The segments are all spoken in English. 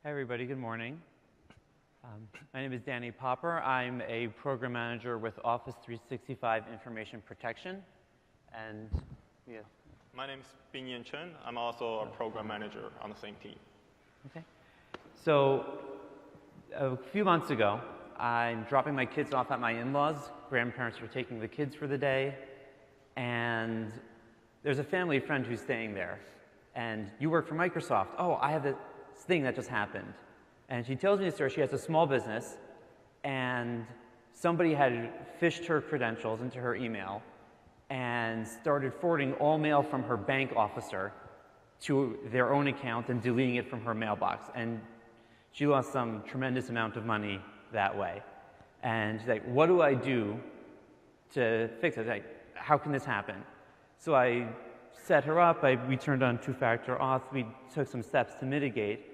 Hi, everybody. Good morning. My name is Danny Popper. I'm a program manager with Office 365 Information Protection. And yeah. My name is Bingyan Chen. I'm also a program manager on the same team. Okay. So a few months ago, I'm dropping my kids off at my in-laws. Grandparents were taking the kids for the day. And there's a family friend who's staying there. And you work for Microsoft. Oh, I have this thing that just happened. And she tells me the story. She has a small business, and somebody had phished her credentials into her email and started forwarding all mail from her bank officer to their own account and deleting it from her mailbox. And she lost some tremendous amount of money that way. And she's like, what do I do to fix it? Like, how can this happen? So I set her up. We turned on two-factor auth. We took some steps to mitigate.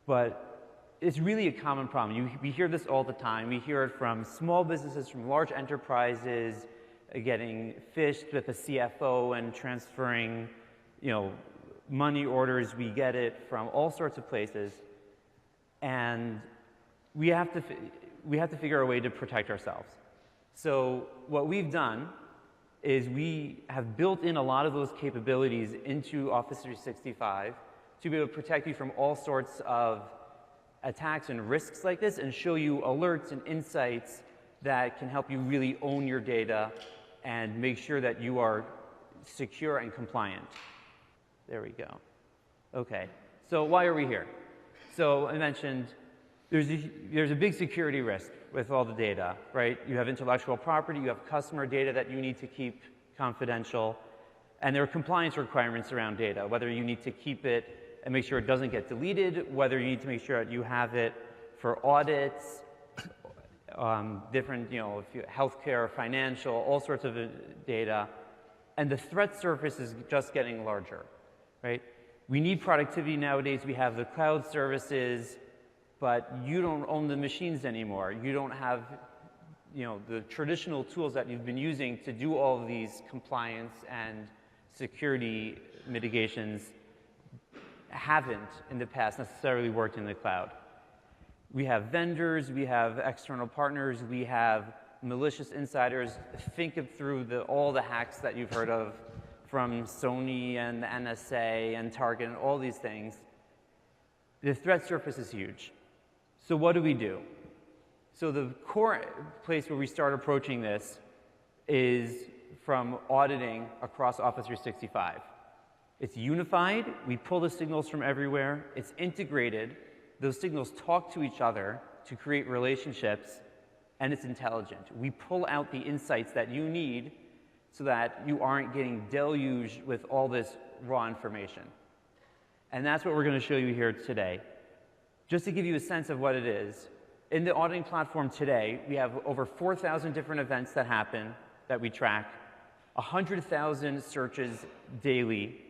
But it's really a common problem. We hear this all the time. We hear it from small businesses, from large enterprises, getting phished with a CFO and transferring, money orders. We get it from all sorts of places. And we have to figure out a way to protect ourselves. So what we've done is we have built in a lot of those capabilities into Office 365 to be able to protect you from all sorts of attacks and risks like this and show you alerts and insights that can help you really own your data and make sure that you are secure and compliant. There we go. Okay, so why are we here? So I mentioned there's a big security risk with all the data, right? You have intellectual property, you have customer data that you need to keep confidential, and there are compliance requirements around data, whether you need to keep it and make sure it doesn't get deleted, whether you need to make sure that you have it for audits, different, healthcare, financial, all sorts of data. And the threat surface is just getting larger, right? We need productivity nowadays. We have the cloud services, but you don't own the machines anymore. You don't have, the traditional tools that you've been using to do all of these compliance and security mitigations haven't in the past necessarily worked in the cloud. We have vendors, we have external partners, we have malicious insiders. Think through all the hacks that you've heard of from Sony and the NSA and Target and all these things. The threat surface is huge. So what do we do? So the core place where we start approaching this is from auditing across Office 365. It's unified. We pull the signals from everywhere. It's integrated. Those signals talk to each other to create relationships, and it's intelligent. We pull out the insights that you need so that you aren't getting deluged with all this raw information. And that's what we're going to show you here today. Just to give you a sense of what it is, in the auditing platform today, we have over 4,000 different events that happen that we track, 100,000 searches daily.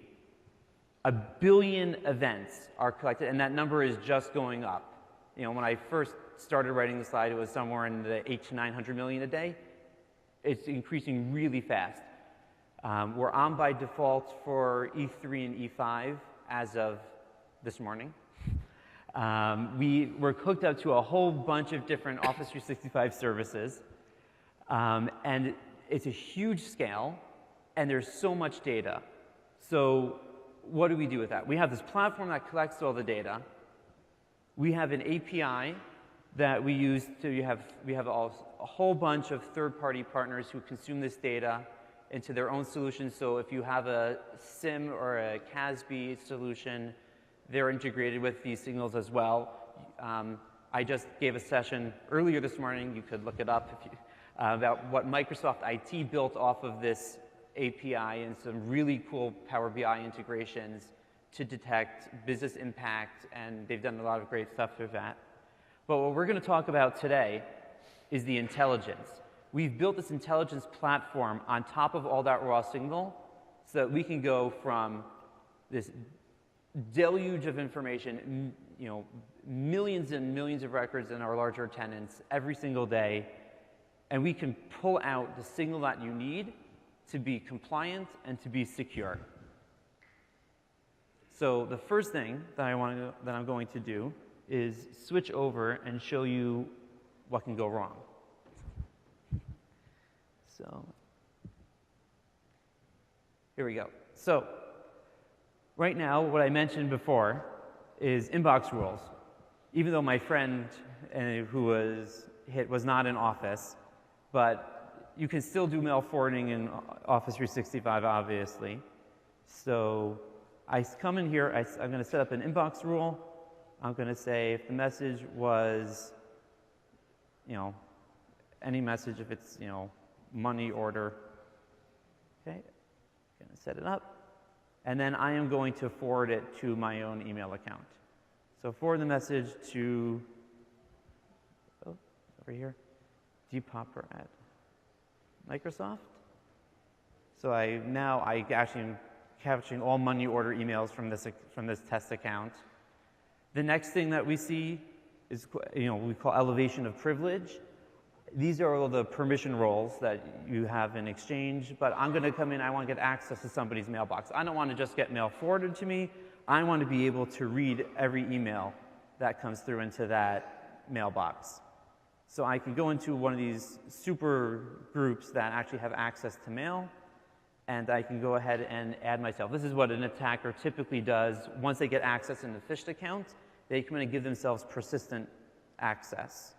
1 billion events are collected, and that number is just going up. When I first started writing the slide, it was somewhere in the 800 to 900 million a day. It's increasing really fast. We're on by default for E3 and E5 as of this morning. We're hooked up to a whole bunch of different Office 365 services, and it's a huge scale, and there's so much data. So what do we do with that? We have this platform that collects all the data. We have an API that we use to, we have a whole bunch of third-party partners who consume this data into their own solutions. So if you have a SIM or a CASB solution, they're integrated with these signals as well. I just gave a session earlier this morning, you could look it up, about what Microsoft IT built off of this API and some really cool Power BI integrations to detect business impact, and they've done a lot of great stuff with that. But what we're going to talk about today is the intelligence. We've built this intelligence platform on top of all that raw signal so that we can go from this deluge of information, millions and millions of records in our larger tenants every single day, and we can pull out the signal that you need to be compliant and to be secure. So the first thing that I'm going to do is switch over and show you what can go wrong. So here we go. So right now, what I mentioned before is inbox rules. Even though my friend who was hit was not in Office, but you can still do mail forwarding in Office 365, obviously. So I come in here, I'm going to set up an inbox rule. I'm going to say if the message was, any message, if it's, money order. Okay, going to set it up. And then I am going to forward it to my own email account. So forward the message to, over here, dpopper at Microsoft. So I actually am capturing all money order emails from this test account. The next thing that we see is, we call elevation of privilege. These are all the permission roles that you have in Exchange, but I'm going to come in, I want to get access to somebody's mailbox. I don't want to just get mail forwarded to me. I want to be able to read every email that comes through into that mailbox. So I can go into one of these super groups that actually have access to mail, and I can go ahead and add myself. This is what an attacker typically does. Once they get access in the phished account, they come in and give themselves persistent access.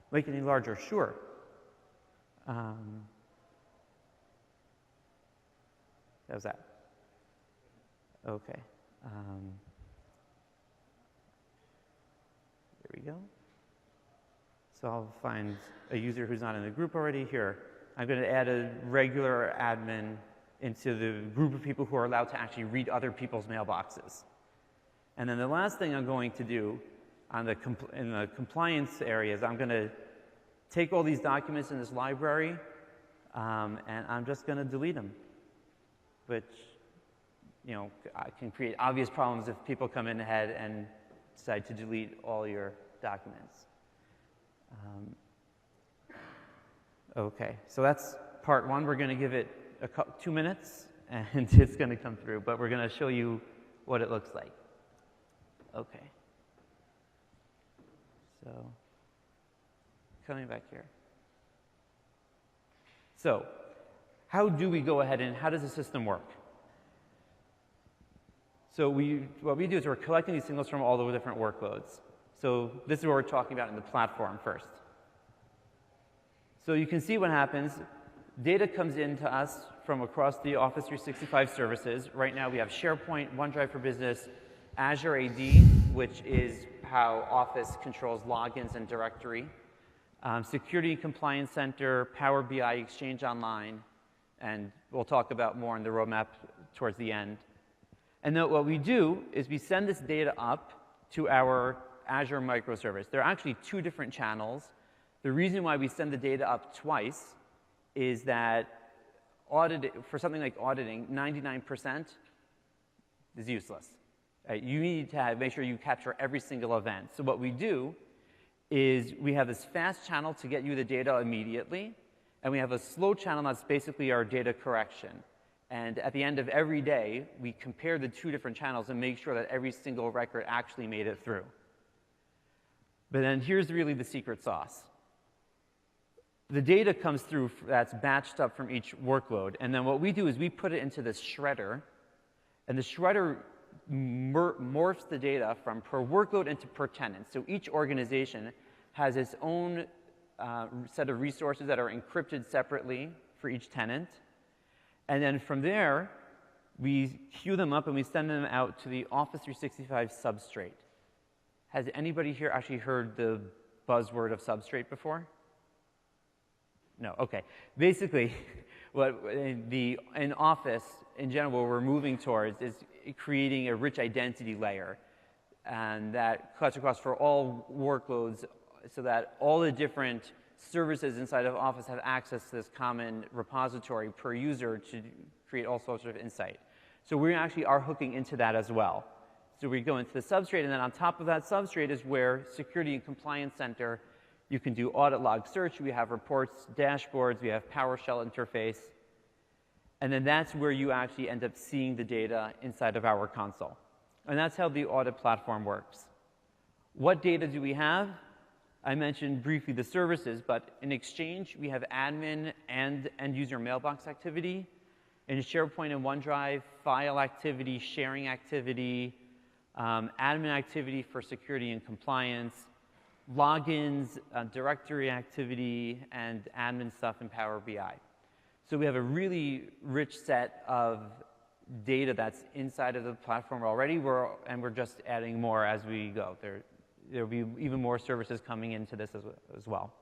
Make it any larger? Sure. How's that? Okay. There we go. So I'll find a user who's not in the group already. Here, I'm going to add a regular admin into the group of people who are allowed to actually read other people's mailboxes. And then the last thing I'm going to do in the compliance areas, I'm going to take all these documents in this library, and I'm just going to delete them, which can create obvious problems if people come in ahead and decide to delete all your documents. Okay, so that's part one. We're going to give it 2 minutes, and it's going to come through, but we're going to show you what it looks like. Okay. So, coming back here. So, how do we go ahead and how does the system work? So what we do is we're collecting these signals from all the different workloads. So this is what we're talking about in the platform first. So you can see what happens. Data comes in to us from across the Office 365 services. Right now we have SharePoint, OneDrive for Business, Azure AD, which is how Office controls logins and directory, Security and Compliance Center, Power BI, Exchange Online, and we'll talk about more in the roadmap towards the end. And then what we do is we send this data up to our Azure microservice. There are actually 2 different channels. The reason why we send the data up twice is that for something like auditing, 99% is useless. You need to make sure you capture every single event. So what we do is we have this fast channel to get you the data immediately, and we have a slow channel that's basically our data correction. And at the end of every day, we compare the 2 different channels and make sure that every single record actually made it through. But then here's really the secret sauce. The data comes through that's batched up from each workload, and then what we do is we put it into this shredder, and the shredder morphs the data from per workload into per tenant. So each organization has its own set of resources that are encrypted separately for each tenant. And then from there, we queue them up and we send them out to the Office 365 substrate. Has anybody here actually heard the buzzword of substrate before? No, okay. Basically, what in Office, in general, what we're moving towards is creating a rich identity layer, and that cuts across for all workloads so that all the different services inside of Office have access to this common repository per user to create all sorts of insight. So we actually are hooking into that as well. So we go into the substrate, and then on top of that substrate is where Security and Compliance Center You can do audit log search. We have reports, dashboards. We have PowerShell interface. And then that's where you actually end up seeing the data inside of our console. And that's how the audit platform works. What data do we have? I mentioned briefly the services, but in Exchange, we have admin and end-user mailbox activity. In SharePoint and OneDrive, file activity, sharing activity, admin activity for security and compliance, logins, directory activity, and admin stuff in Power BI. So we have a really rich set of data that's inside of the platform already, and we're just adding more as we go. There'll be even more services coming into this as well.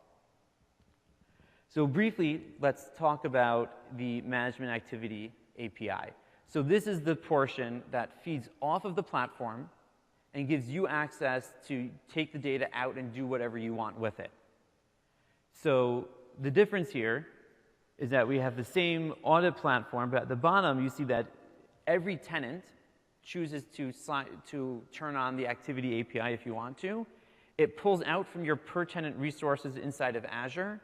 So briefly, let's talk about the Management Activity API. So this is the portion that feeds off of the platform and gives you access to take the data out and do whatever you want with it. So the difference here is that we have the same audit platform, but at the bottom you see that every tenant chooses to turn on the Activity API if you want to. It pulls out from your per-tenant resources inside of Azure,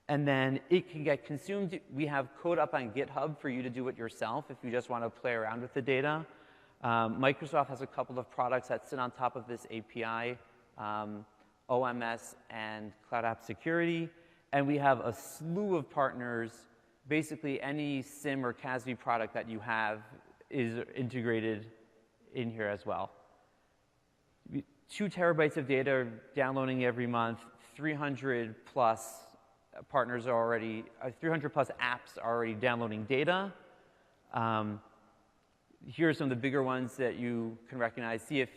and then it can get consumed. We have code up on GitHub for you to do it yourself if you just want to play around with the data. Microsoft has a couple of products that sit on top of this API, OMS and Cloud App Security. And we have a slew of partners. Basically, any SIM or CASB product that you have is integrated in here as well. 2 terabytes of data downloading every month, 300 plus partners are already, 300 plus apps are already downloading data. Here are some of the bigger ones that you can recognize. See if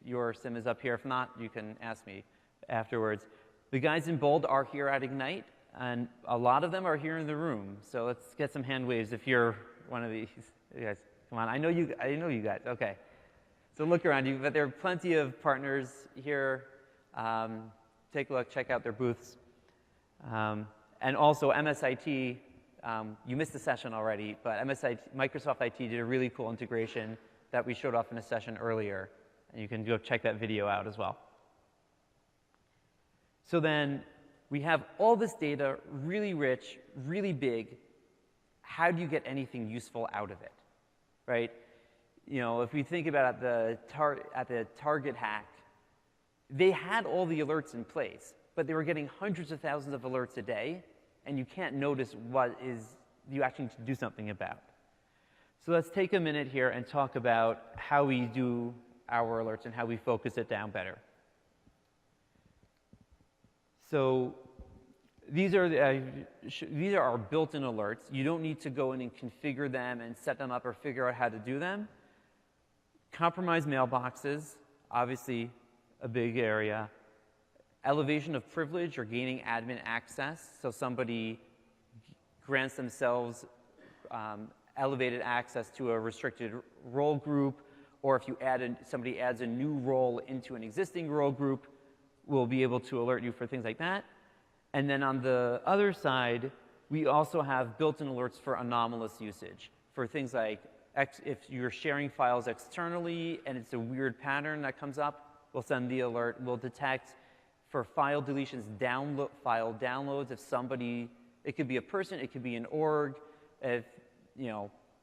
your SIM is up here. If not, you can ask me afterwards. The guys in bold are here at Ignite, and a lot of them are here in the room. So let's get some hand waves if you're one of these. You guys, come on. I know you guys. Okay. So look around you, but there are plenty of partners here. Take a look, check out their booths. And also MSIT, you missed the session already, but Microsoft IT did a really cool integration that we showed off in a session earlier. And you can go check that video out as well. So then we have all this data, really rich, really big. How do you get anything useful out of it, right? You know, if we think about the Target hack, they had all the alerts in place, but they were getting hundreds of thousands of alerts a day, and you can't notice what you actually need to do something about. So let's take a minute here and talk about how we do our alerts and how we focus it down better. So these are our built-in alerts. You don't need to go in and configure them and set them up or figure out how to do them. Compromised mailboxes, obviously a big area. Elevation of privilege or gaining admin access. So somebody grants themselves elevated access to a restricted role group, or if you somebody adds a new role into an existing role group, we'll be able to alert you for things like that. And then on the other side, we also have built-in alerts for anomalous usage, for things like if you're sharing files externally and it's a weird pattern that comes up, we'll send the alert. We'll detect for file deletions, file downloads, if somebody, it could be a person, it could be an org, if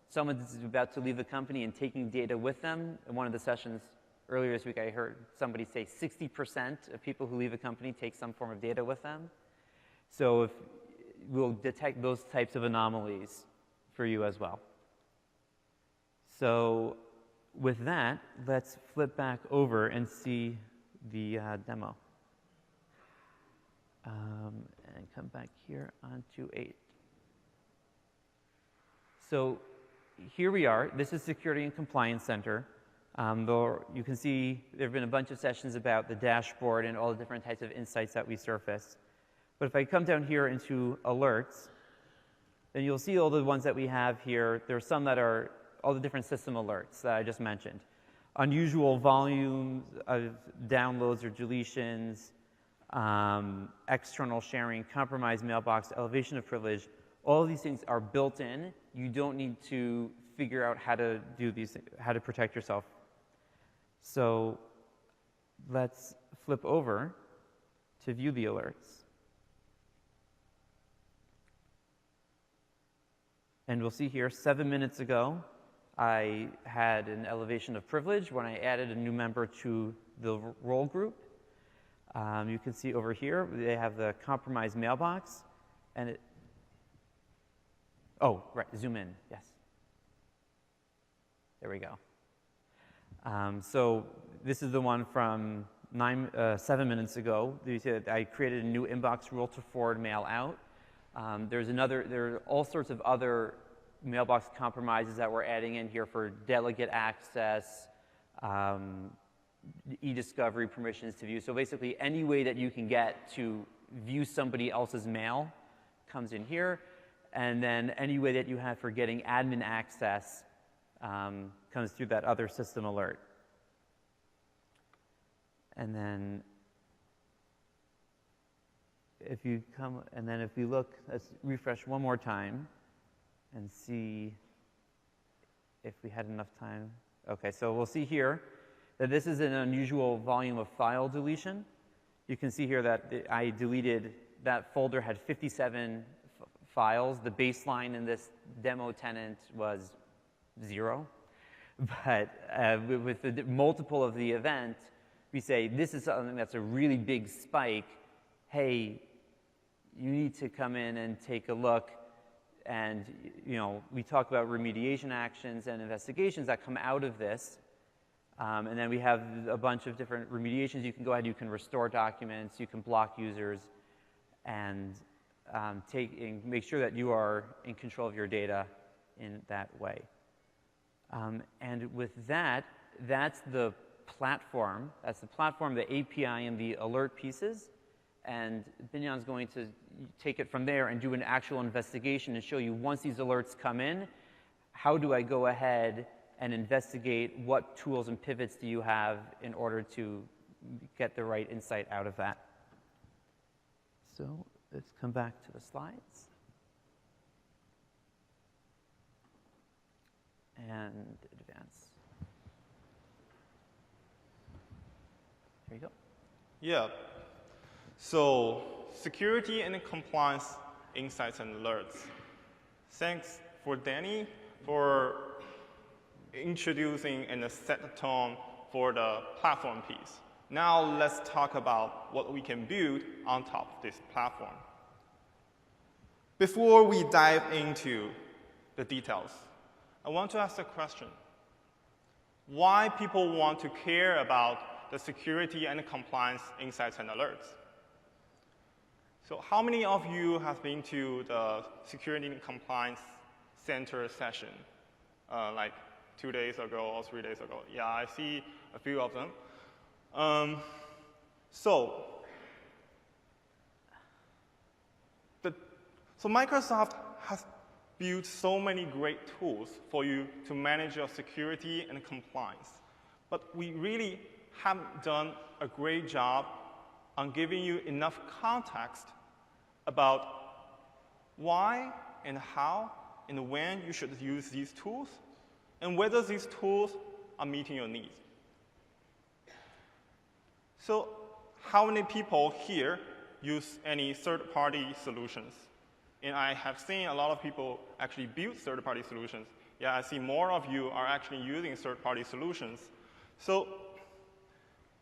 someone's about to leave the company and taking data with them. In one of the sessions earlier this week, I heard somebody say 60% of people who leave a company take some form of data with them. So we'll detect those types of anomalies for you as well. So with that, let's flip back over and see the demo. And come back here onto 8. So here we are. This is Security and Compliance Center. You can see there have been a bunch of sessions about the dashboard and all the different types of insights that we surface. But if I come down here into alerts, then you'll see all the ones that we have here. There are some that are all the different system alerts that I just mentioned. Unusual volumes of downloads or deletions, external sharing, compromised mailbox, elevation of privilege. All of these things are built in. You don't need to figure out how to do these, how to protect yourself. So let's flip over to view the alerts. And we'll see here, 7 minutes ago, I had an elevation of privilege when I added a new member to the role group. You can see over here, they have the compromised mailbox, and it, oh, right, zoom in, yes. There we go. So this is the one from 7 minutes ago. You see that I created a new inbox rule to forward mail out. There are all sorts of other mailbox compromises that we're adding in here for delegate access, eDiscovery permissions to view. So basically, any way that you can get to view somebody else's mail comes in here. And then any way that you have for getting admin access comes through that other system alert. And then if you come, and then if we look, let's refresh one more time and see if we had enough time. Okay, so we'll see here that this is an unusual volume of file deletion. You can see here that I deleted, that folder had 57 files. The baseline in this demo tenant was 0. But with the multiple of the event, we say this is something that's a really big spike. Hey, you need to come in and take a look. And we talk about remediation actions and investigations that come out of this. And then we have a bunch of different remediations. You can go ahead, you can restore documents, you can block users, and make sure that you are in control of your data in that way. And with that, that's the platform. That's the platform, the API, and the alert pieces. And Binyan's going to take it from there and do an actual investigation and show you, once these alerts come in, how do I go ahead and investigate what tools and pivots do you have in order to get the right insight out of that. So let's come back to the slides. And advance. There you go. Yeah. So security and compliance insights and alerts. Thanks for Danny for introducing and set the tone for the platform piece. Now let's talk about what we can build on top of this platform. Before we dive into the details, I want to ask a question. Why people want to care about the security and compliance insights and alerts? So how many of you have been to the Security and Compliance Center session, like 2 days ago or 3 days ago? Yeah, I see a few of them. So Microsoft has built so many great tools for you to manage your security and compliance. But we really haven't done a great job on giving you enough context about why and how and when you should use these tools, and whether these tools are meeting your needs. So how many people here use any third-party solutions? And I have seen a lot of people actually build third-party solutions. Yeah, I see more of you are actually using third-party solutions. So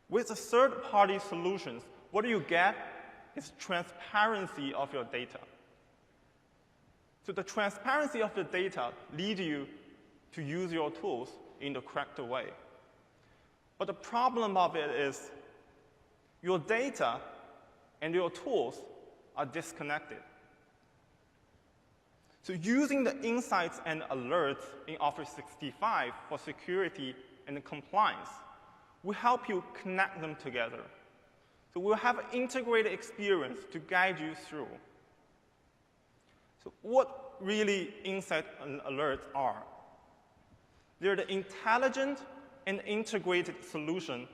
with the third-party solutions, what do you get is transparency of your data. So the transparency of the data leads you to use your tools in the correct way. But the problem of it is your data and your tools are disconnected. So using the insights and alerts in Office 365 for security and compliance will help you connect them together. So we'll have an integrated experience to guide you through. So what really insight and alerts are? They're the intelligent and integrated solution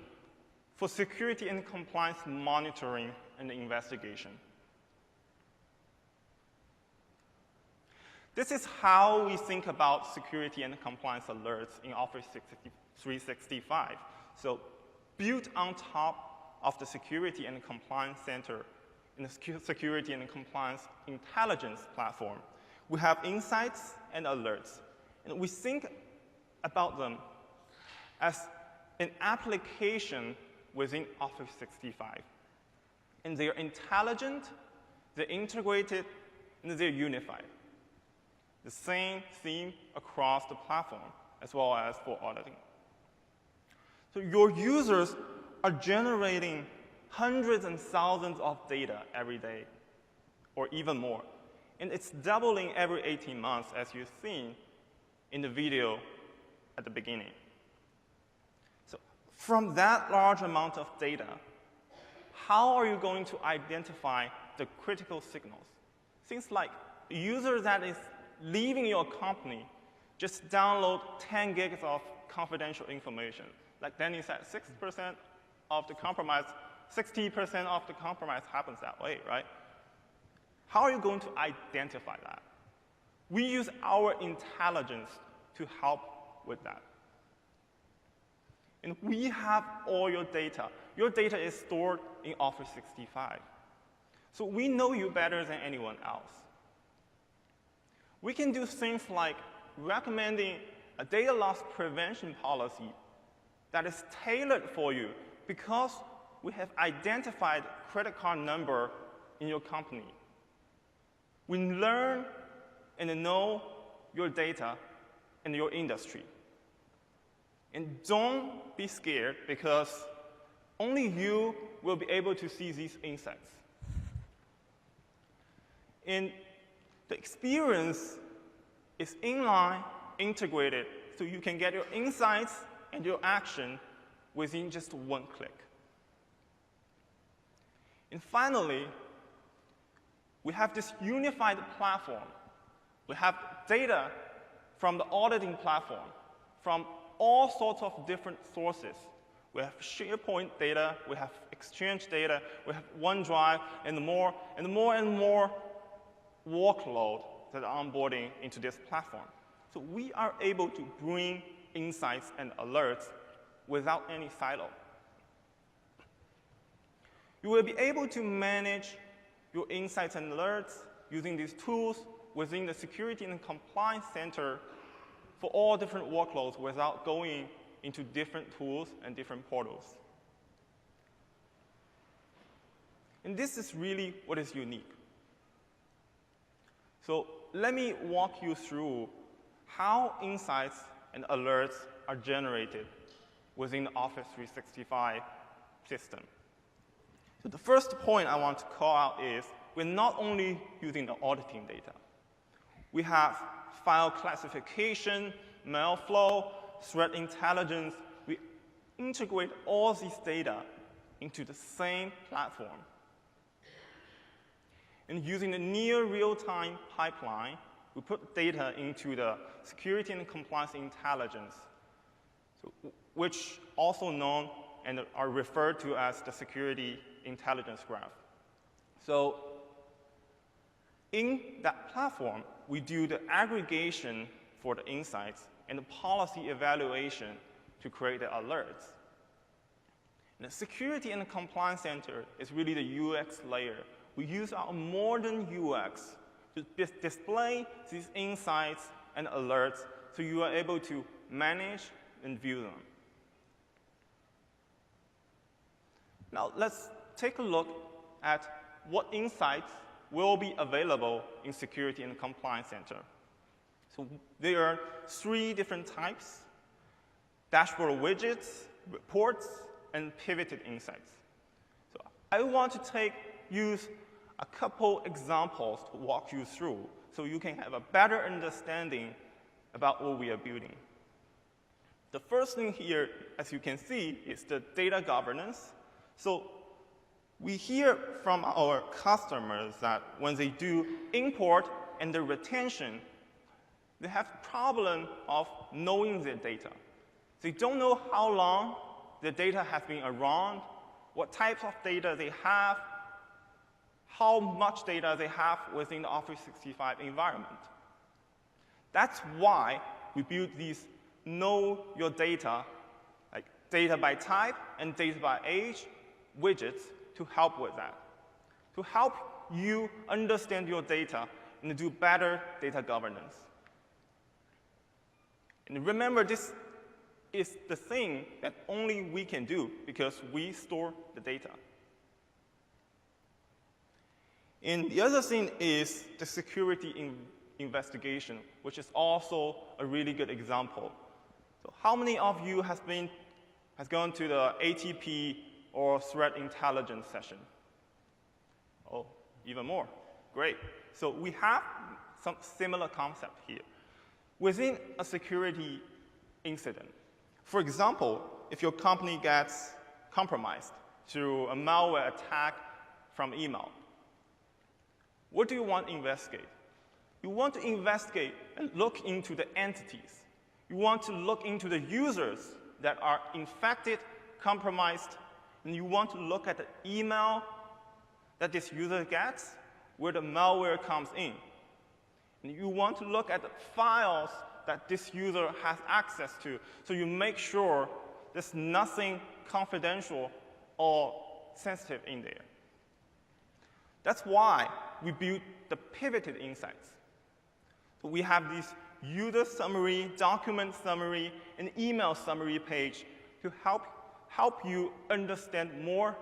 for security and compliance monitoring and investigation. This is how we think about security and compliance alerts in Office 365. So built on top of the Security and Compliance Center in the Security and Compliance Intelligence platform. We have insights and alerts, and we think about them as an application within Office 365. And they're intelligent, they're integrated, and they're unified. The same theme across the platform, as well as for auditing. So your users are generating hundreds and thousands of data every day, or even more. And it's doubling every 18 months, as you've seen in the video at the beginning. So from that large amount of data, how are you going to identify the critical signals? Things like a user that is leaving your company just download 10 gigs of confidential information. Like Danny said, 60% of the compromise happens that way, right? How are you going to identify that? We use our intelligence to help with that. And we have all your data. Your data is stored in Office 365. So we know you better than anyone else. We can do things like recommending a data loss prevention policy that is tailored for you because we have identified credit card number in your company. We learn and know your data and your industry. And don't be scared because only you will be able to see these insights. And the experience is inline, integrated, so you can get your insights and your action within just one click. And finally, we have this unified platform. We have data from the auditing platform, from all sorts of different sources. We have SharePoint data, we have Exchange data, we have OneDrive, and more workload that are onboarding into this platform. So we are able to bring insights and alerts without any silo. You will be able to manage your insights and alerts using these tools within the Security and Compliance Center for all different workloads without going into different tools and different portals. And this is really what is unique. So let me walk you through how insights and alerts are generated within the Office 365 system. So the first point I want to call out is we're not only using the auditing data. We have file classification, mail flow, threat intelligence. We integrate all these data into the same platform. And using the near real-time pipeline, we put data into the Security and Compliance Intelligence, which also known and are referred to as the Security Intelligence Graph. So in that platform, we do the aggregation for the insights and the policy evaluation to create the alerts. And the Security and Compliance Center is really the UX layer. We use our modern UX to display these insights and alerts so you are able to manage and view them. Now let's take a look at what insights will be available in Security and Compliance Center. So there are 3 different types: dashboard widgets, reports, and pivoted insights. So I want to use a couple examples to walk you through so you can have a better understanding about what we are building. The first thing here, as you can see, is the data governance. So we hear from our customers that when they do import and the retention, they have a problem of knowing their data. They don't know how long the data has been around, what types of data they have, how much data they have within the Office 365 environment. That's why we built these know your data, like data by type and data by age, widgets to help with that, to help you understand your data and do better data governance. And remember, this is the thing that only we can do because we store the data. And the other thing is the security investigation, which is also a really good example. So how many of you has gone to the ATP or threat intelligence session? Oh, even more. Great. So we have some similar concept here. Within a security incident, for example, if your company gets compromised through a malware attack from email, what do you want to investigate? You want to investigate and look into the entities. You want to look into the users that are infected, compromised, and you want to look at the email that this user gets, where the malware comes in. And you want to look at the files that this user has access to, so you make sure there's nothing confidential or sensitive in there. That's why we built the pivoted insights. So we have this user summary, document summary, and email summary page to help you understand more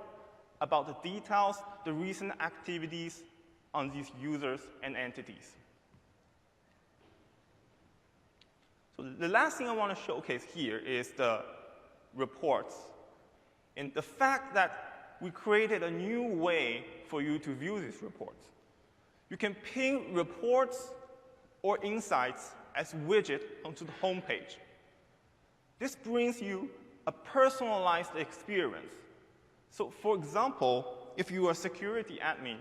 about the details, the recent activities on these users and entities. So the last thing I want to showcase here is the reports. And the fact that we created a new way for you to view these reports. You can ping reports or insights as widget onto the home page. This brings you a personalized experience. So for example, if you are a security admin,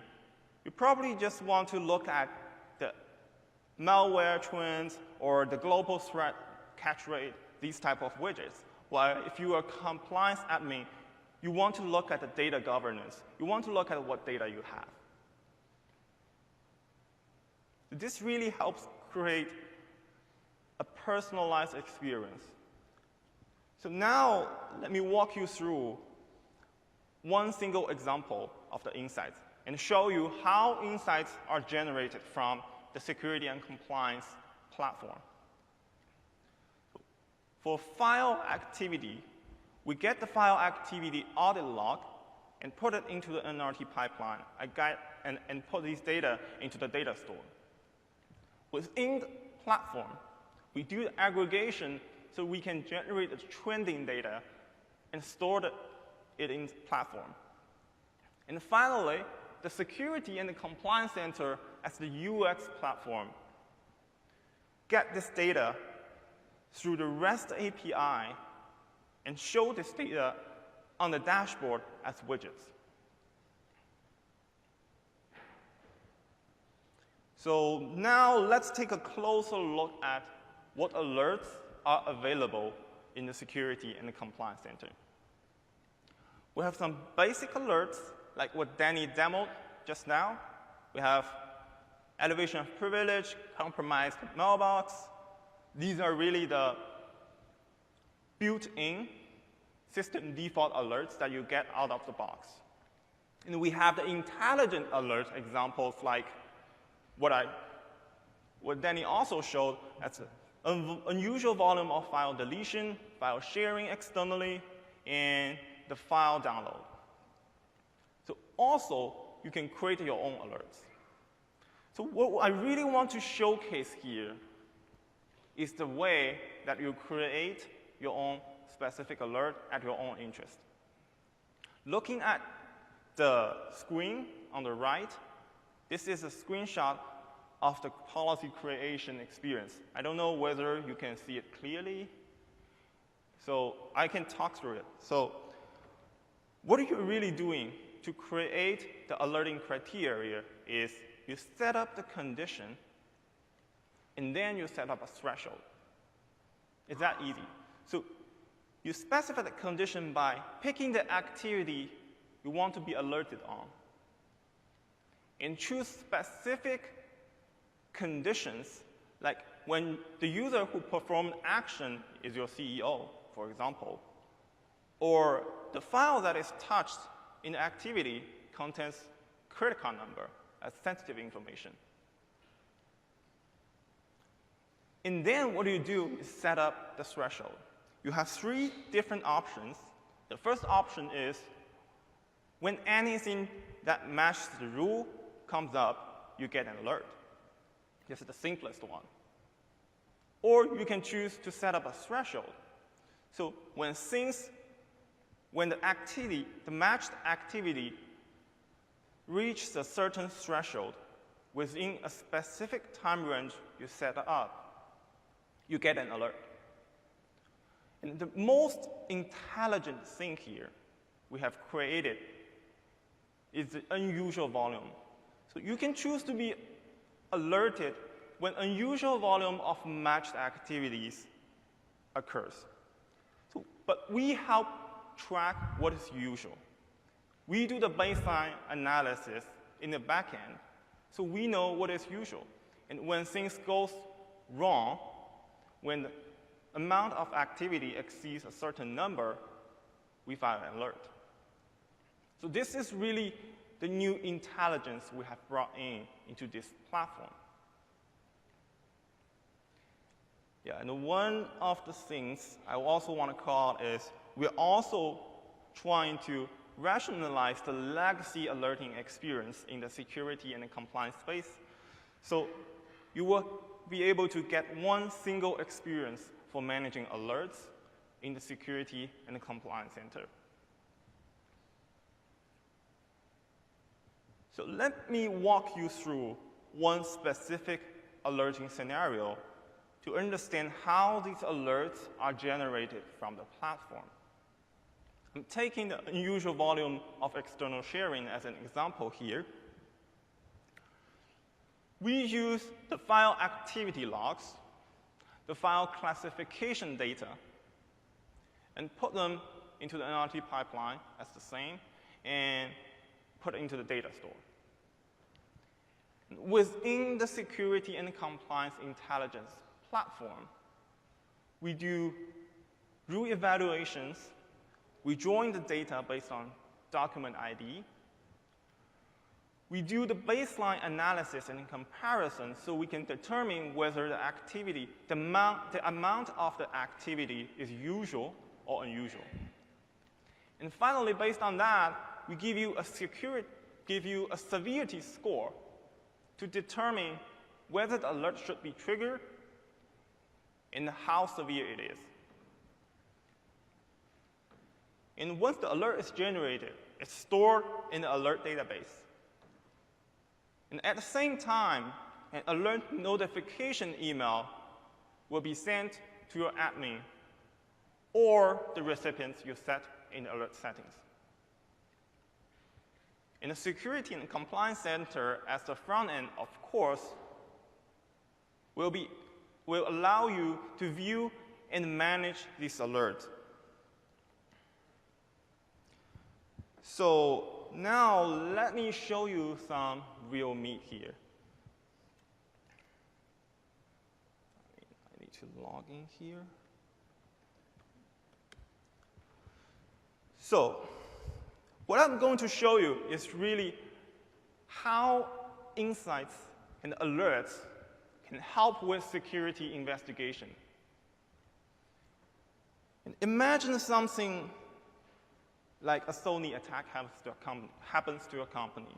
you probably just want to look at the malware trends or the global threat catch rate, these type of widgets. While if you are a compliance admin, you want to look at the data governance. You want to look at what data you have. This really helps create a personalized experience. So now, let me walk you through one single example of the insights and show you how insights are generated from the security and compliance platform. For file activity, we get the file activity audit log and put it into the NRT pipeline and put these data into the data store. Within the platform, we do the aggregation so we can generate the trending data and store it in the platform. And finally, the security and the compliance center as the UX platform get this data through the REST API and show this data on the dashboard as widgets. So now let's take a closer look at what alerts are available in the security and the compliance center. We have some basic alerts, like what Danny demoed just now. We have elevation of privilege, compromised mailbox. These are really the built-in system default alerts that you get out of the box. And we have the intelligent alert examples like what Danny also showed as an unusual volume of file deletion, file sharing externally, and the file download. So also, you can create your own alerts. So what I really want to showcase here is the way that you create your own specific alert at your own interest. Looking at the screen on the right, this is a screenshot of the policy creation experience. I don't know whether you can see it clearly, so I can talk through it. So what you're really doing to create the alerting criteria is you set up the condition, and then you set up a threshold. It's that easy. So you specify the condition by picking the activity you want to be alerted on, and choose specific conditions, like when the user who performed action is your CEO, for example, or the file that is touched in the activity contains credit card number as sensitive information. And then what you do is set up the threshold. You have 3 different options. The first option is when anything that matches the rule comes up, you get an alert. This is the simplest one. Or you can choose to set up a threshold. So when the matched activity reaches a certain threshold within a specific time range you set up, you get an alert. And the most intelligent thing here we have created is the unusual volume. So you can choose to be alerted when unusual volume of matched activities occurs. But we help track what is usual. We do the baseline analysis in the back end, so we know what is usual. And when things go wrong, when the amount of activity exceeds a certain number, we file an alert. So this is really the new intelligence we have brought into this platform. Yeah, and one of the things I also want to call is we're also trying to rationalize the legacy alerting experience in the security and the compliance space. So you will be able to get one single experience for managing alerts in the security and the compliance center. So let me walk you through one specific alerting scenario to understand how these alerts are generated from the platform. I'm taking the unusual volume of external sharing as an example here. We use the file activity logs, the file classification data, and put them into the NLT pipeline as the same, and put it into the data store. Within the security and compliance intelligence platform, we do rule evaluations. We join the data based on document ID. We do the baseline analysis and comparison so we can determine whether the activity, the amount of the activity is usual or unusual. And finally, based on that, we give you a severity score to determine whether the alert should be triggered and how severe it is. And once the alert is generated, it's stored in the alert database. And at the same time, an alert notification email will be sent to your admin or the recipients you set in the alert settings. In the security and compliance center, as the front end, of course, will allow you to view and manage these alerts. So now let me show you some real meat here. I need to log in here. So what I'm going to show you is really how insights and alerts can help with security investigation. And imagine something like a Sony attack happens to a company.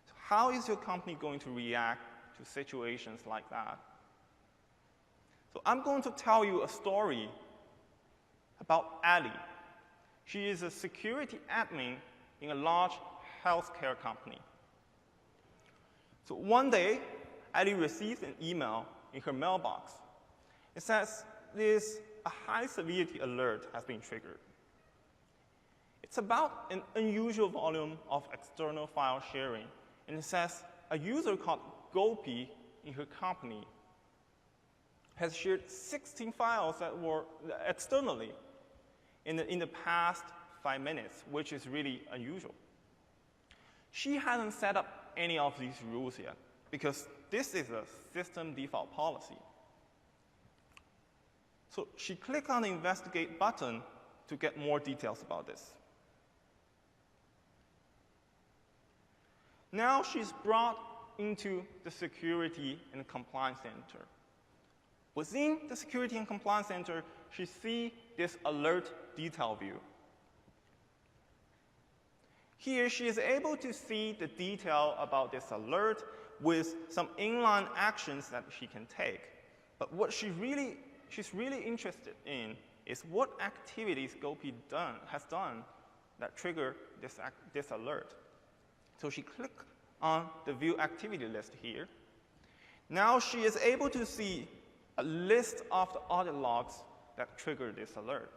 So how is your company going to react to situations like that? So I'm going to tell you a story about Ali. She is a security admin in a large healthcare company. So one day, Ali received an email in her mailbox. It says a high severity alert has been triggered. It's about an unusual volume of external file sharing. And it says a user called Gopi in her company has shared 16 files that were externally in the past 5 minutes, which is really unusual. She hasn't set up any of these rules yet because this is a system default policy. So she clicked on the investigate button to get more details about this. Now she's brought into the Security and Compliance Center. Within the Security and Compliance Center, she sees this alert detail view. Here, she is able to see the detail about this alert with some inline actions that she can take. But what she's really interested in is what activities Gopi has done that trigger this alert. So she clicks on the View Activity List here. Now she is able to see a list of the audit logs that trigger this alert.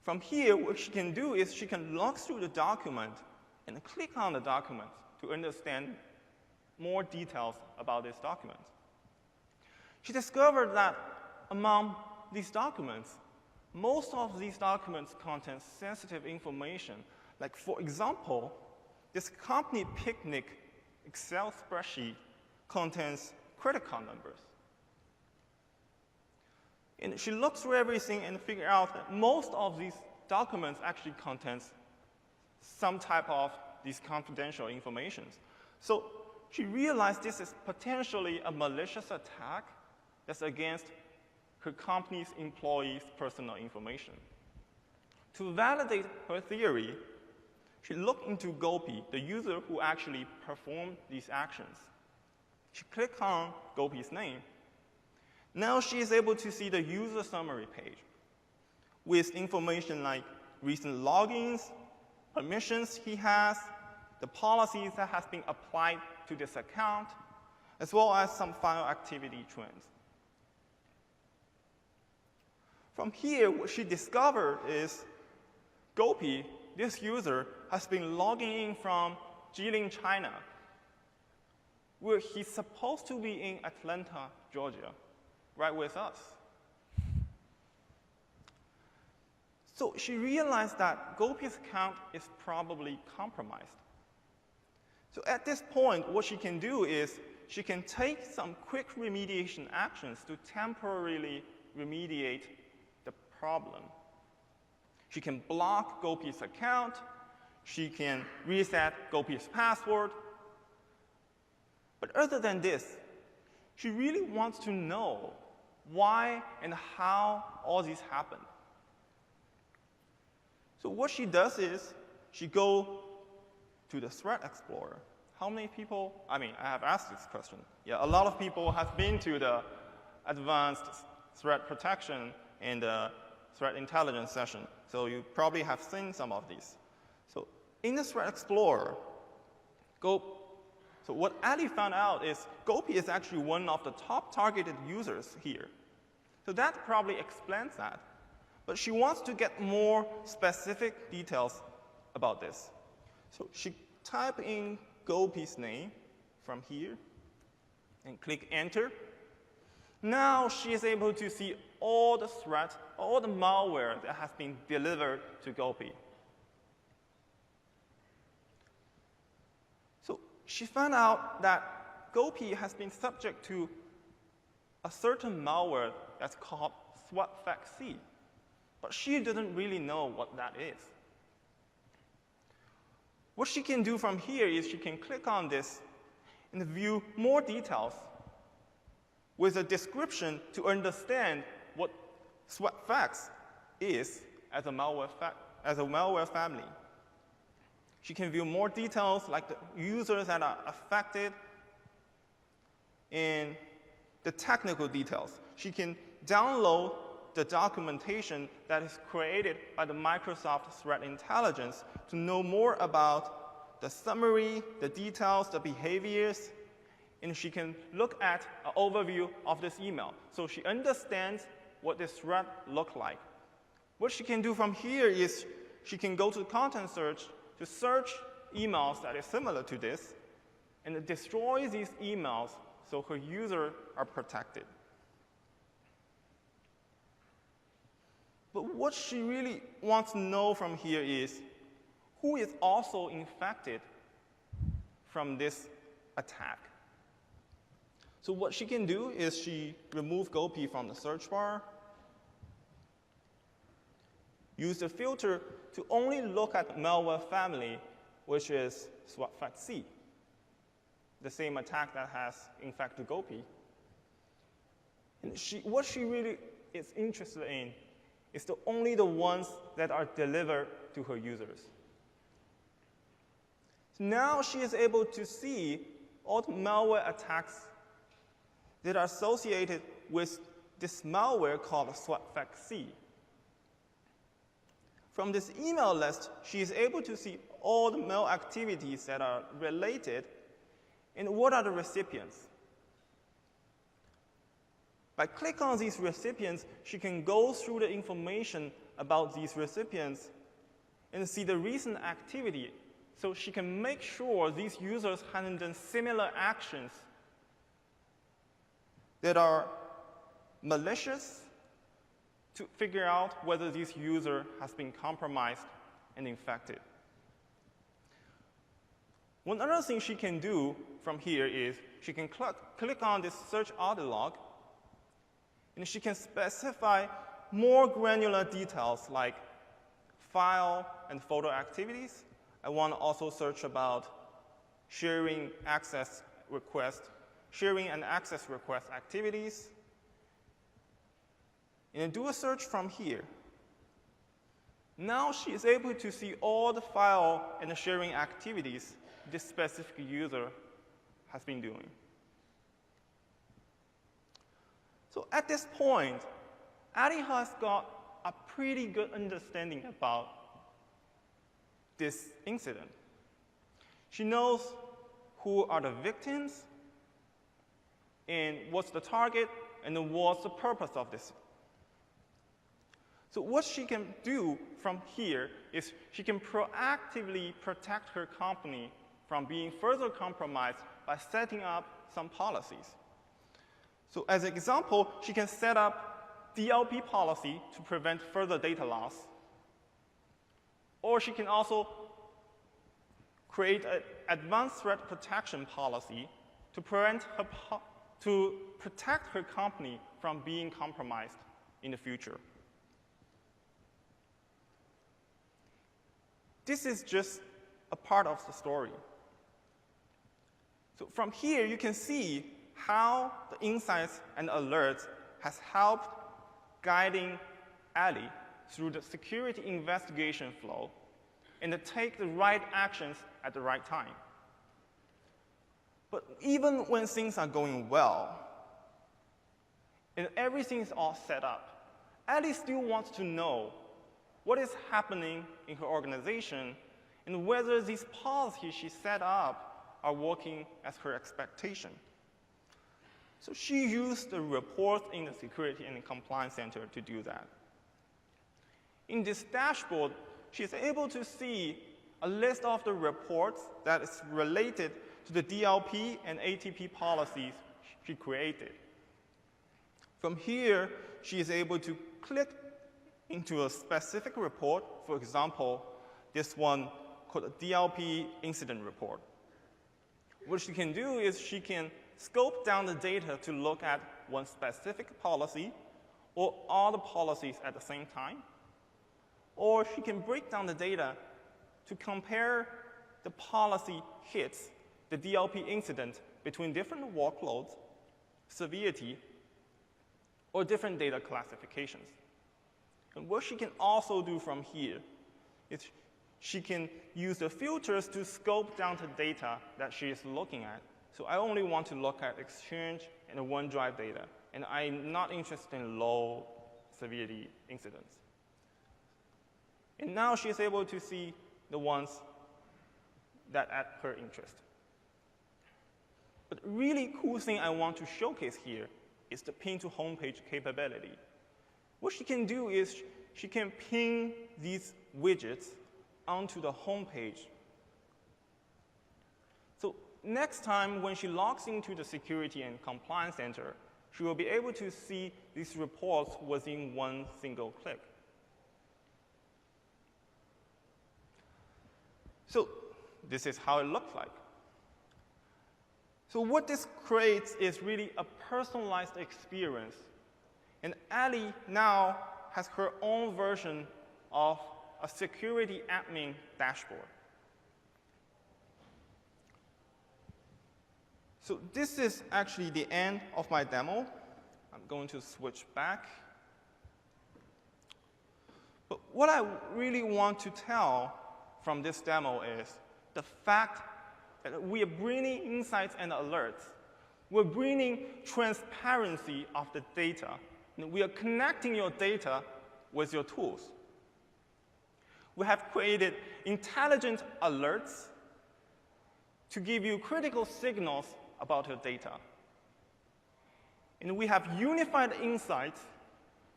From here, what she can do is she can log through the document and click on the document to understand more details about this document. She discovered that among these documents, most of these documents contain sensitive information. Like, for example, this company picnic Excel spreadsheet contains credit card numbers. And she looked through everything and figured out that most of these documents actually contains some type of these confidential information. So she realized this is potentially a malicious attack that's against her company's employees' personal information. To validate her theory, she looked into Gopi, the user who actually performed these actions. She clicked on Gopi's name. Now she is able to see the user summary page with information like recent logins, permissions he has, the policies that has been applied to this account, as well as some file activity trends. From here, what she discovered is Gopi, this user, has been logging in from Jilin, China, where he's supposed to be in Atlanta, Georgia, right with us. So she realized that Gopi's account is probably compromised. So at this point, what she can do is she can take some quick remediation actions to temporarily remediate the problem. She can block Gopi's account. She can reset Gopi's password. But other than this, she really wants to know why and how all this happened. So what she does is she goes to the Threat Explorer. How many people, I have asked this question. Yeah, a lot of people have been to the advanced threat protection and the threat intelligence session. So you probably have seen some of these. So in the Threat Explorer, so what Ali found out is Gopi is actually one of the top targeted users here. So that probably explains that. But she wants to get more specific details about this. So she typed in Gopi's name from here and click Enter. Now she is able to see all the threats, all the malware that has been delivered to Gopi. So she found out that Gopi has been subject to a certain malware that's called SWATFAC-C, but she didn't really know what that is. What she can do from here is she can click on this and view more details with a description to understand what SWATFAC is as a malware family. She can view more details like the users that are affected and the technical details. She can download the documentation that is created by the Microsoft Threat Intelligence to know more about the summary, the details, the behaviors, and she can look at an overview of this email. So she understands what this threat looks like. What she can do from here is she can go to content search to search emails that is similar to this and destroy these emails so her users are protected. But what she really wants to know from here is who is also infected from this attack. So what she can do is she remove Gopi from the search bar, use the filter to only look at malware family which is swap fact C, the same attack that has infected Gopi. And what she really is interested in is only the ones that are delivered to her users. So now she is able to see all the malware attacks that are associated with this malware called swapfact-C. From this email list, she is able to see all the mail activities that are related and what are the recipients. By clicking on these recipients, she can go through the information about these recipients and see the recent activity, so she can make sure these users haven't done similar actions that are malicious, to figure out whether this user has been compromised and infected. One other thing she can do from here is she can click on this search audit log, and she can specify more granular details like file and photo activities. I want to also search about sharing and access request activities, and do a search from here. Now she is able to see all the file and the sharing activities this specific user has been doing. So at this point, Ali has got a pretty good understanding about this incident. She knows who are the victims, and what's the target, and then what's the purpose of this. So what she can do from here is she can proactively protect her company from being further compromised by setting up some policies. So as an example, she can set up DLP policy to prevent further data loss. Or she can also create an advanced threat protection policy to protect her company from being compromised in the future. This is just a part of the story. So from here, you can see how the insights and alerts has helped guiding Ali through the security investigation flow and to take the right actions at the right time. But even when things are going well and everything is all set up, Ali still wants to know what is happening in her organization and whether these policies she set up are working as her expectation. So she used the reports in the Security and Compliance Center to do that. In this dashboard, she's able to see a list of the reports that is related to the DLP and ATP policies she created. From here, she is able to click into a specific report, for example, this one called a DLP incident report. What she can do is she can scope down the data to look at one specific policy or all the policies at the same time. Or she can break down the data to compare the policy hits, the DLP incident, between different workloads, severity, or different data classifications. And what she can also do from here is she can use the filters to scope down the data that she is looking at. So I only want to look at Exchange and the OneDrive data, and I'm not interested in low severity incidents. And now she is able to see the ones that are at her interest. But the really cool thing I want to showcase here is the pin to homepage capability. What she can do is she can ping these widgets onto the homepage. So next time when she logs into the Security and Compliance Center, she will be able to see these reports within one single click. So this is how it looks like. So what this creates is really a personalized experience. And Ali now has her own version of a security admin dashboard. So this is actually the end of my demo. I'm going to switch back. But what I really want to tell from this demo is the fact that we are bringing insights and alerts. We're bringing transparency of the data. And we are connecting your data with your tools. We have created intelligent alerts to give you critical signals about your data. And we have unified insights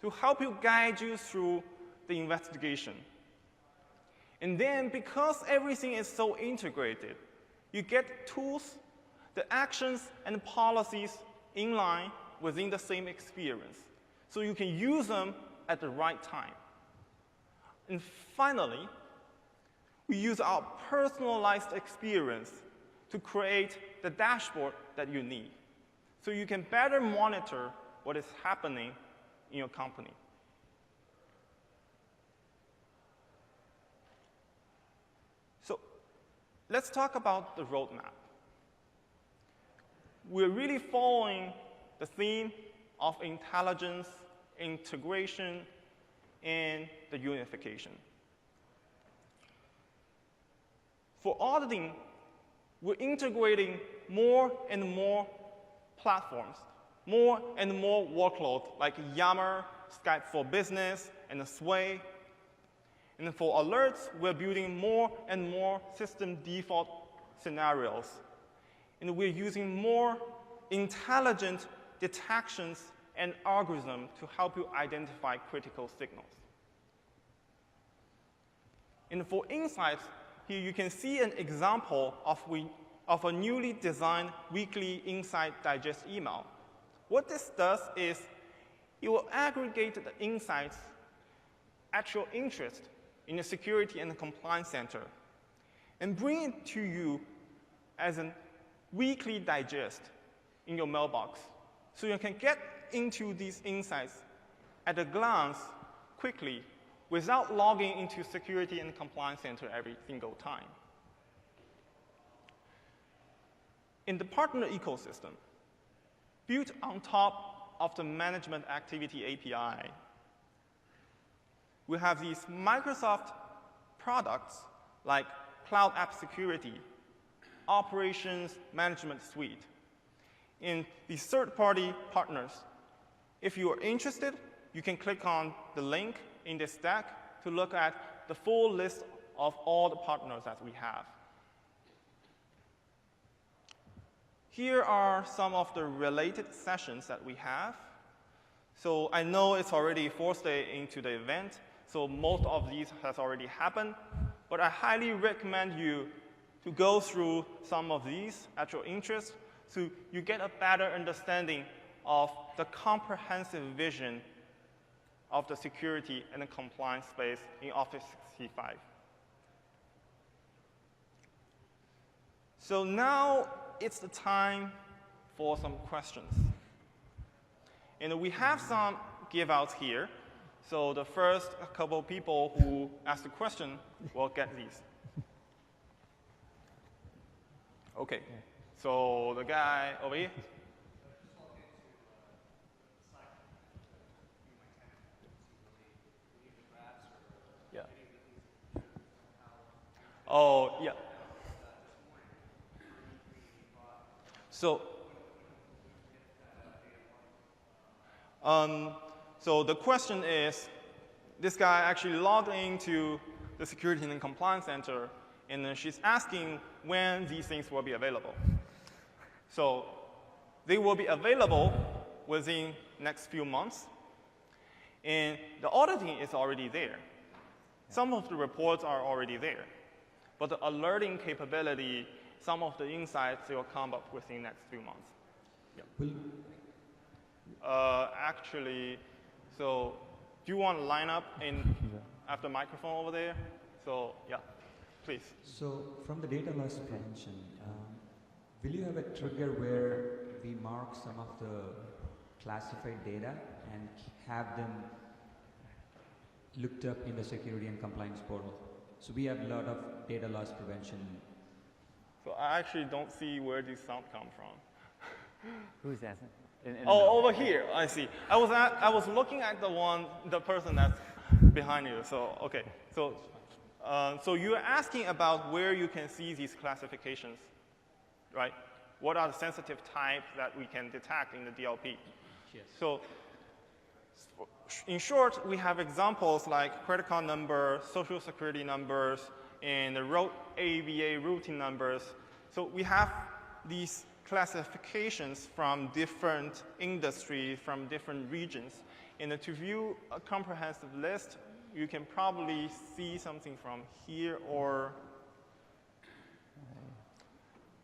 to help you guide you through the investigation. And then, because everything is so integrated, you get tools, the actions, and policies in line within the same experience. So you can use them at the right time. And finally, we use our personalized experience to create the dashboard that you need, so you can better monitor what is happening in your company. So let's talk about the roadmap. We're really following the theme of intelligence, integration, and the unification. For auditing, we're integrating more and more platforms, more and more workloads like Yammer, Skype for Business, and Sway. And for alerts, we're building more and more system default scenarios. And we're using more intelligent detections and algorithms to help you identify critical signals. And for insights, here you can see an example of a newly designed weekly Insight Digest email. What this does is it will aggregate the insights at your interest in the Security and Compliance Center and bring it to you as a weekly digest in your mailbox, so you can get into these insights at a glance quickly without logging into Security and Compliance Center every single time. In the partner ecosystem, built on top of the Management Activity API, we have these Microsoft products like Cloud App Security, Operations Management Suite, and these third-party partners. If you are interested, you can click on the link in this deck to look at the full list of all the partners that we have. Here are some of the related sessions that we have. So I know it's already 4th day into the event, so most of these has already happened, but I highly recommend you to go through some of these at your interest so you get a better understanding of the comprehensive vision of the security and the compliance space in Office 365. So now it's the time for some questions. And we have some give outs here. So the first couple of people who ask the question will get these. Okay, so the guy over here. Yeah. Oh, yeah. So the question is, this guy actually logged into the Security and Compliance Center, and then she's asking when these things will be available. So they will be available within next few months, and the auditing is already there. Some of the reports are already there, but the alerting capability, some of the insights will come up within next few months. Yeah. Actually, so do you want to line up in after microphone over there? So yeah, please. So from the data loss prevention, will you have a trigger where we mark some of the classified data and have them looked up in the security and compliance portal? So we have a lot of data loss prevention. So I actually don't see where this sound come from. Who's asking? In the Oh, middle. over here. I see. I was looking at the person that's behind you. So okay. So you're asking about where you can see these classifications, right? What are the sensitive types that we can detect in the DLP? Yes. So in short, we have examples like credit card number, social security numbers, and the ABA routing numbers. So we have these classifications from different industries, from different regions. And to view a comprehensive list, you can probably see something from here or.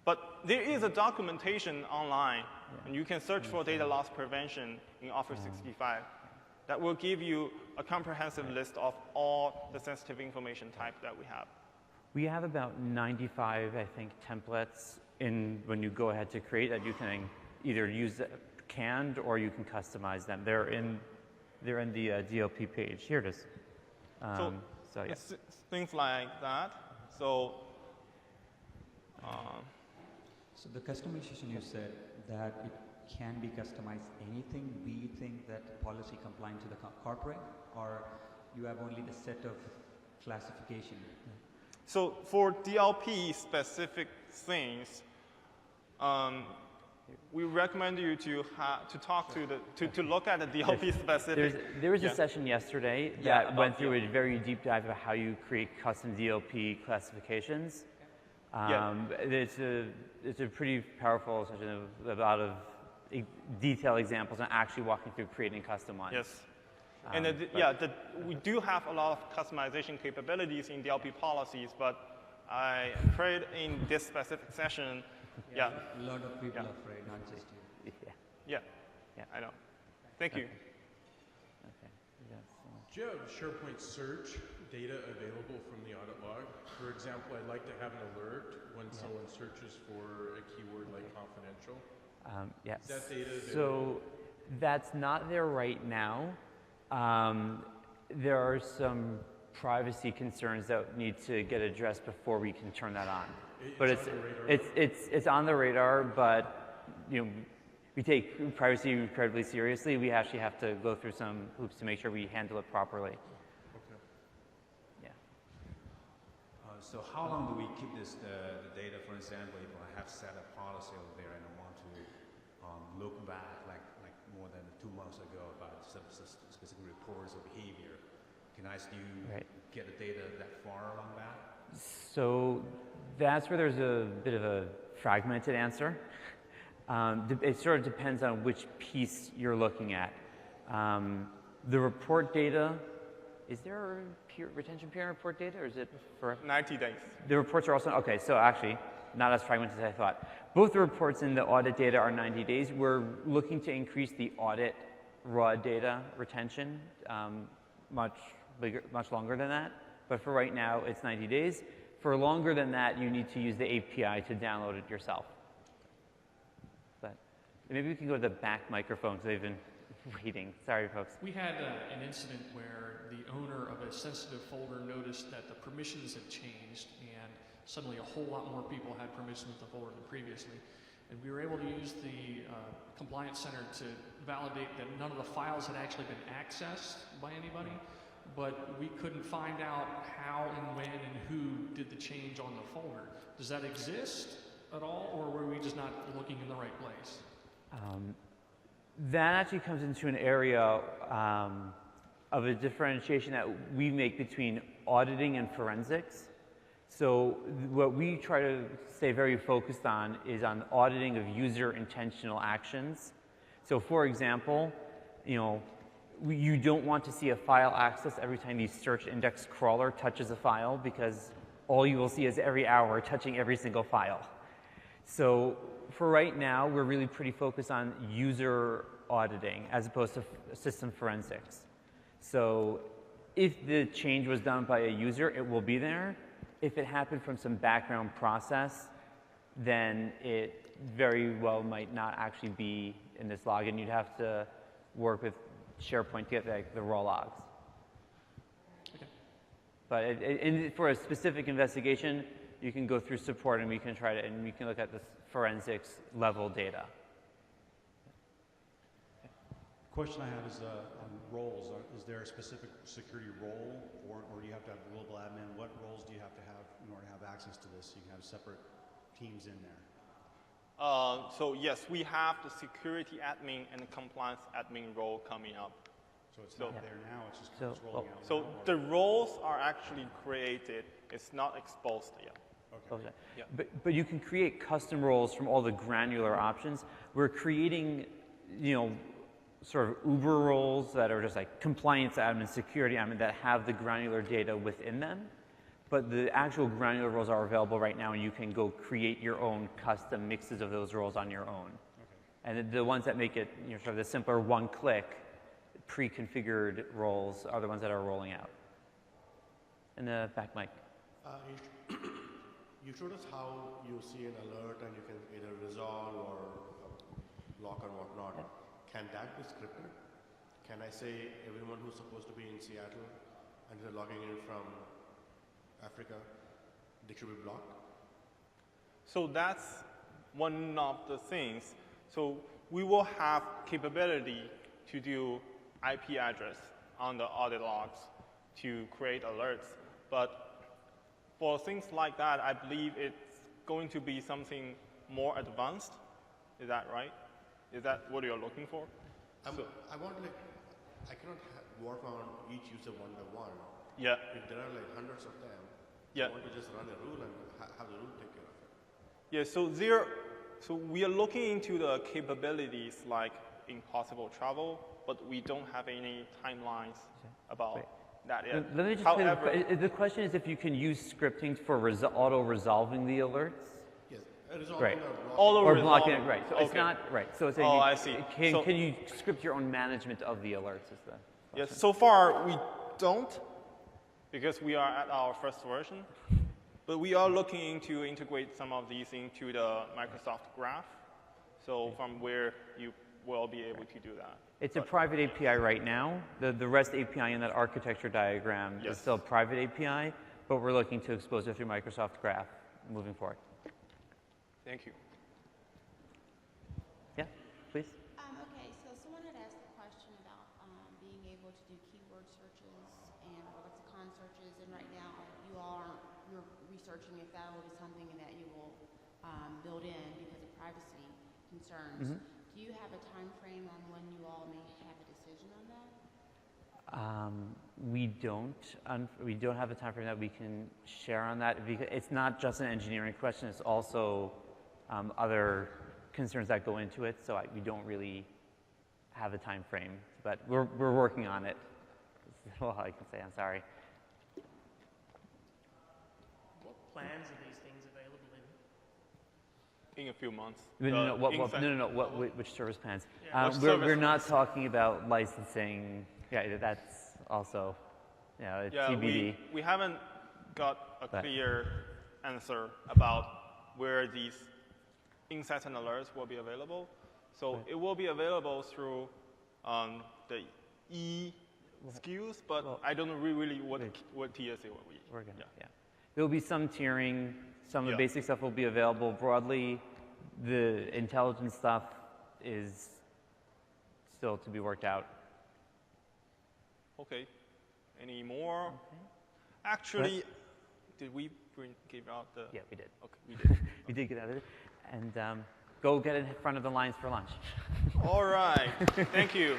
But there is a documentation online, and you can search for data loss prevention in Office 65. That will give you a comprehensive list of all the sensitive information type that we have. We have about 95, I think, templates when you go ahead to create that you can either use canned or you can customize them. They're in the DLP page. Here it is. So yeah. It's things like that. So. So the customization, you said that it can be customized anything we think that policy compliant to the corporate, or you have only the set of classification? So for DLP specific things, we recommend you to talk to look at the DLP specific. There was a session yesterday that went through a very deep dive of how you create custom DLP classifications. It's a pretty powerful session of a lot of detailed examples and actually walking through creating custom ones. Yes. And we do have a lot of customization capabilities in DLP policies, but I'm afraid in this specific session, A lot of people are afraid, not just you. Yeah, I know. Thank you. Okay. Do you have SharePoint search data available from the audit log? For example, I'd like to have an alert when someone searches for a keyword like confidential. Yes. Is that data available? So that's not there right now. There are some privacy concerns that need to get addressed before we can turn that on. It's on the radar, but we take privacy incredibly seriously. We actually have to go through some hoops to make sure we handle it properly. Okay. Yeah. So how long do we keep the data? For example, if I have set a policy over there and I want to look back like more than 2 months ago about some specific reports of behavior, can I still get the data that far along back? So that's where there's a bit of a fragmented answer. It sort of depends on which piece you're looking at. The report data, is there retention period report data, or is it for 90 days. The reports are also, okay, so actually, not as fragmented as I thought. Both the reports and the audit data are 90 days. We're looking to increase the audit raw data retention much longer than that. But for right now, it's 90 days. For longer than that, you need to use the API to download it yourself. But maybe we can go to the back microphone because they've been waiting. Sorry, folks. We had an incident where the owner of a sensitive folder noticed that the permissions had changed, and suddenly a whole lot more people had permission with the folder than previously. And we were able to use the Compliance Center to validate that none of the files had actually been accessed by anybody, but we couldn't find out how and when and who did the change on the folder. Does that exist at all, or were we just not looking in the right place? That actually comes into an area of a differentiation that we make between auditing and forensics. So what we try to stay very focused on is on auditing of user intentional actions. So for example, you don't want to see a file access every time the search index crawler touches a file, because all you will see is every hour touching every single file. So for right now, we're really pretty focused on user auditing as opposed to system forensics. So if the change was done by a user, it will be there. If it happened from some background process, then it very well might not actually be in this log, and you'd have to work with SharePoint to get the raw logs. Okay. But for a specific investigation, you can go through support and we can try to, and we can look at the forensics level data. Question I have is on roles. Is there a specific security role, or do you have to have global admin? What roles do you have to have in order to have access to this? You can have separate teams in there. So yes, we have the security admin and the compliance admin role coming up. So it's not there now, it's just kind of rolling out. So the roles are actually created, it's not exposed yet. Okay. Yeah. But you can create custom roles from all the granular options. We're creating, sort of Uber roles that are just like compliance admin, security admin that have the granular data within them. But the actual granular roles are available right now, and you can go create your own custom mixes of those roles on your own. Okay. And the ones that make it sort of the simpler one-click, pre-configured roles are the ones that are rolling out. In the back mic. You showed us how you see an alert and you can either resolve or block or whatnot. Yeah. Can that be scripted? Can I say everyone who's supposed to be in Seattle and they're logging in from Africa, they should be blocked? So that's one of the things. So we will have capability to do IP address on the audit logs to create alerts. But for things like that, I believe it's going to be something more advanced. Is that right? Is that what you're looking for? I want I cannot work on each user one by one. Yeah. If there are like hundreds of them, yeah. I want to just run a rule and have the rule take care of it. Yeah, so we are looking into the capabilities like impossible travel, but we don't have any timelines about that yet. Let me just However, the question is if you can use scripting for auto-resolving the alerts? Yes, resolving or blocking it, right. So okay. It's not, right. So it's I see. Can you script your own management of the alerts is the question. Yes, so far we don't, because we are at our first version. But we are looking to integrate some of these into the Microsoft Graph. So from where you will be able to do that. It's a private API right now. The REST API in that architecture diagram is still a private API, but we're looking to expose it through Microsoft Graph moving forward. Thank you. Yeah, please. Okay, so someone had asked a question about being able to do keyword searches and lexicon searches, and right now you're researching if that will be something that you will build in because of privacy concerns. Mm-hmm. Do you have a time frame on when you all may have a decision on that? We don't have a time frame that we can share on that. Because it's not just an engineering question, it's also other concerns that go into it, so we don't really have a time frame, but we're working on it. That's all I can say, I'm sorry. What plans are these things available in? In a few months. Which service plans? Yeah. We're not talking about licensing. Yeah, that's also, TBD. We haven't got a clear answer about where these insights and alerts will be available. So it will be available through the e-SKUs, but I don't know really what TSA will be. There will be some tiering. Some of the basic stuff will be available broadly. The intelligence stuff is still to be worked out. Okay. Any more? Actually, did we give out the? Yeah, we did. Okay, we did. We did get out of it. And go get in front of the lines for lunch. All right. Thank you.